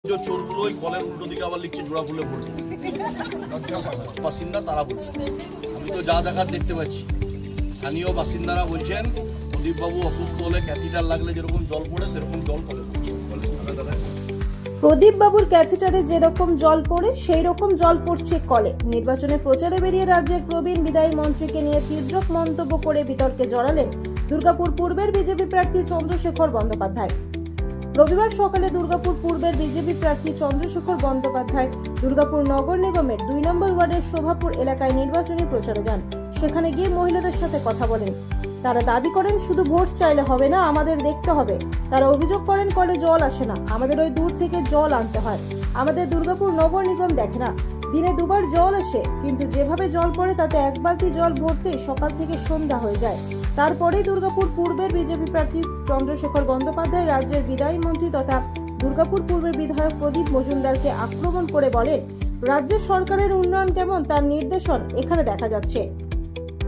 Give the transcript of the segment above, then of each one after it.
চোরগুলো ওই কলের উল্টো দিকে আবার লিখছে জোড়া ফুলে পড়বে বাসিন্দা তারা বলছে। আমি তো যা দেখার দেখতে পাচ্ছি। স্থানীয় বাসিন্দারা বলছেন প্রদীপবাবু অসুস্থ হলে ক্যাথিটার লাগলে যেরকম জল পড়ে সেরকম জল কলে পড়ছে। প্রদীপবাবুর ক্যাথিটারে যেরকম জল পড়ে সেই রকম জল পড়ছে কলে। নির্বাচনে প্রচারে বেরিয়ে রাজ্যের প্রবীণ বিদায়ী মন্ত্রীকে নিয়ে তীর্যক মন্তব্য করে বিতর্কে জড়ালেন দুর্গাপুর পূর্বের বিজেপি প্রার্থী চন্দ্রশেখর বন্দ্যোপাধ্যায়। রবিবার সকালে দুর্গাপুর পূর্বের বিজেপি প্রার্থী চন্দ্রশেখর বন্দ্যোপাধ্যায় দুর্গাপুর নগর নিগমের 2 নম্বর ওয়ার্ডের শোভাপুর এলাকায় নির্বাচনী প্রচারে যান। সেখানে গিয়ে মহিলাদের সাথে কথা বলেন। তারা দাবি করেন শুধু ভোট চাইলে হবে না, আমাদের দেখতে হবে। তারা অভিযোগ করেন কলে জল আসে না, আমাদের ওই দূর থেকে জল আনতে হয়। আমাদের দুর্গাপুর নগর নিগম দেখে না, দিনে 2 বার জল আসে, কিন্তু যেভাবে জল পড়ে তাতে 1 বালতি জল ভরতে সকাল থেকে সন্ধ্যা হয়ে যায়। তারপরেই দুর্গাপুর পূর্বের বিজেপি প্রার্থী চন্দ্রশেখর বন্দ্যোপাধ্যায় রাজ্যের বিদায়ী মন্ত্রী তথা দুর্গাপুর পূর্বের বিধায়ক প্রদীপ মজুমদারকে আক্রমণ করে বলেন, রাজ্য সরকারের উন্নয়ন কেমন তার নির্দেশন এখানে দেখা যাচ্ছে।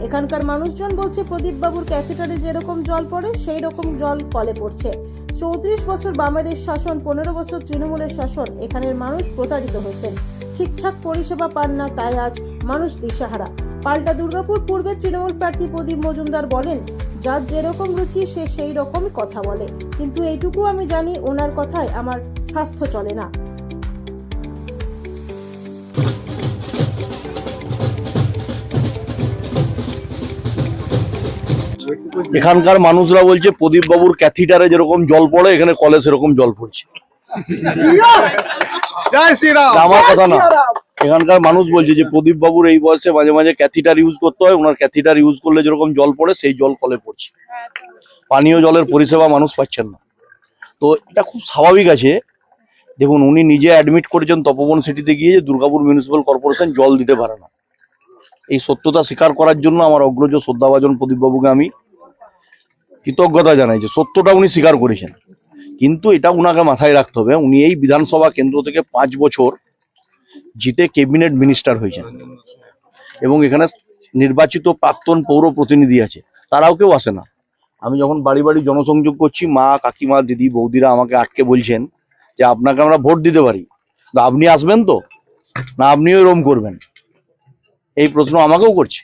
এখানকার মানুষজন বলছে প্রদীপবাবুর ক্যাথিটারে যেরকম জল পড়ে সেই রকম জল কলে পড়ছে। 34 বছর বামেদের শাসন, 15 বছর তৃণমূলের শাসন, এখানের মানুষ প্রতারিত হয়েছেন, ঠিকঠাক পরিষেবা পান না, তাই আজ মানুষ দিশেহারা। পাল্টা দুর্গাপুর পূর্বের তৃণমূল প্রার্থী প্রদীপ মজুমদার বলেন, যার যেরকম রুচি সে সেই রকমই কথা বলে, কিন্তু এইটুকু আমি জানি ওনার কথায় আমার স্বাস্থ্য চলে না। এখানকার মানুষরা বলছে প্রদীপ বাবুর ক্যাথিটারে যেরকম জল পড়ে এখানে কলে সেরকম জল পড়ছে। আমার কথা না, এখানকার মানুষ বলছে যে প্রদীপ বাবুর এই বয়সে মাঝে মাঝে ক্যাথিটার ইউজ করতে হয়, ওনার ক্যাথিটার ইউজ করলে যেরকম জল পড়ে সেই জল কলে পড়ছে। পানীয় জলের পরিষেবা মানুষ পাচ্ছেন না। তো এটা খুব স্বাভাবিক আছে। দেখুন, উনি নিজে অ্যাডমিট করেছেন তপবন সিটিতে গিয়ে যে দুর্গাপুর মিউনিসিপ্যাল কর্পোরেশন জল দিতে পারে না। এই সত্যতা স্বীকার করার জন্য আমার অগ্রজ শ্রদ্ধাভাজন প্রদীপবাবুকে আমি কৃতজ্ঞতা জানাই যে সত্যটা উনি স্বীকার করেছেন। কিন্তু এটা উনাকে মাথায় রাখতে হবে, উনি এই বিধানসভা কেন্দ্র থেকে 5 বছর জিতে ক্যাবিনেট মিনিস্টার হয়েছেন এবং এখানে নির্বাচিত প্রাক্তন পৌর প্রতিনিধি আছে, তারাও কেউ আসে না। আমি যখন বাড়ি বাড়ি জনসংযোগ করছি, মা, কাকিমা, দিদি, বৌদিরা আমাকে আটকে বলছেন যে আপনাকে আমরা ভোট দিতে পারি, আপনি আসবেন তো না, আপনিও এরকম করবেন? এই প্রশ্ন আমাকেও করছে।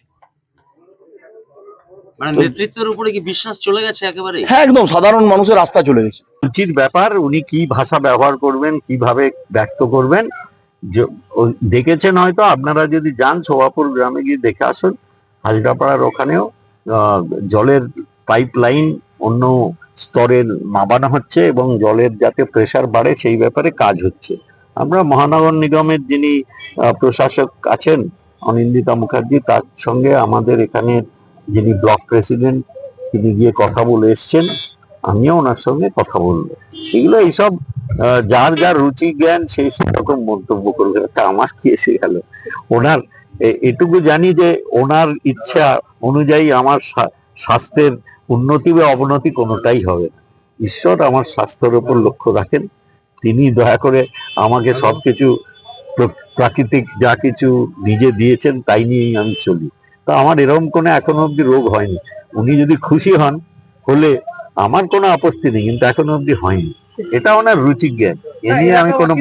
মানে নেতৃত্বের উপরে কি বিশ্বাস চলে গেছে একেবারে? হ্যাঁ, একদম সাধারণ মানুষের রাস্তা চলে গেছে। উচিত ব্যাপার, উনি কি ভাষা ব্যবহার করবেন, কিভাবে ব্যক্ত করবেন দেখেছেন হয়তো। আপনারা যদি যান শোভাপুর গ্রামে গিয়ে দেখে আসুন, হাজরাপাড়ার ওখানেও জলের পাইপ লাইন অন্য স্তরের নামানো হচ্ছে এবং জলের যাতে প্রেসার বাড়ে সেই ব্যাপারে কাজ হচ্ছে। আমরা মহানগর নিগমের যিনি প্রশাসক আছেন অনিন্দিতা মুখার্জি, তার সঙ্গে আমাদের এখানে যিনি ব্লক প্রেসিডেন্ট তিনি গিয়ে কথা বলে এসছেন, আমিও ওনার সঙ্গে কথা বলবো। এগুলো এইসব যার যার রুচি জ্ঞান সেই সেরকম মন্তব্য করবে, তা আমার কি এসে গেল। ওনার এটুকু জানি যে ওনার ইচ্ছা অনুযায়ী আমার স্বাস্থ্যের উন্নতি বা অবনতি কোনোটাই হবে না। ঈশ্বর আমার স্বাস্থ্যের উপর লক্ষ্য রাখেন, তিনি দয়া করে আমাকে সবকিছু প্রাকৃতিক যা কিছু নিজে দিয়েছেন তাই নিয়েই আমি চলি। তো আমার এরকম কোনো এখনো অব্দি রোগ হয়নি। উনি যদি খুশি হন হলে আমার কোনো আপত্তি নেই, কিন্তু এখনো অব্দি হয়নি। এটা ওনার রুচি জ্ঞান, এ নিয়ে আমি কোনো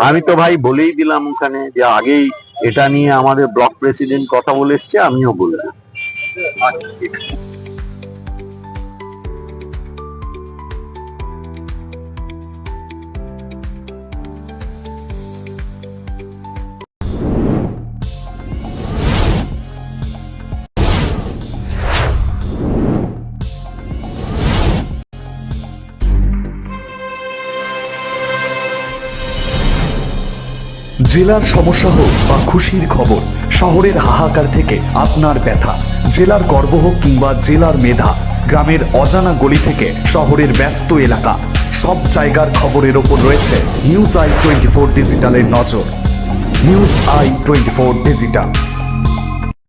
আমি তো ভাই বলেই দিলাম ওখানে যে আগেই এটা নিয়ে আমাদের ব্লক প্রেসিডেন্ট কথা বলে এসছে, আমিও বললাম। জেলার সমস্যা হোক বা খুশির খবর, শহরের হাহাকার থেকে আপনার ব্যথা, জেলার গর্ব হোক কিংবা জেলার মেধা, গ্রামের অজানা গলি থেকে শহরের ব্যস্ত এলাকা, সব জায়গার খবরের ওপর রয়েছে নিউজ আই 24 ডিজিটালের নজর। News I 24 digital.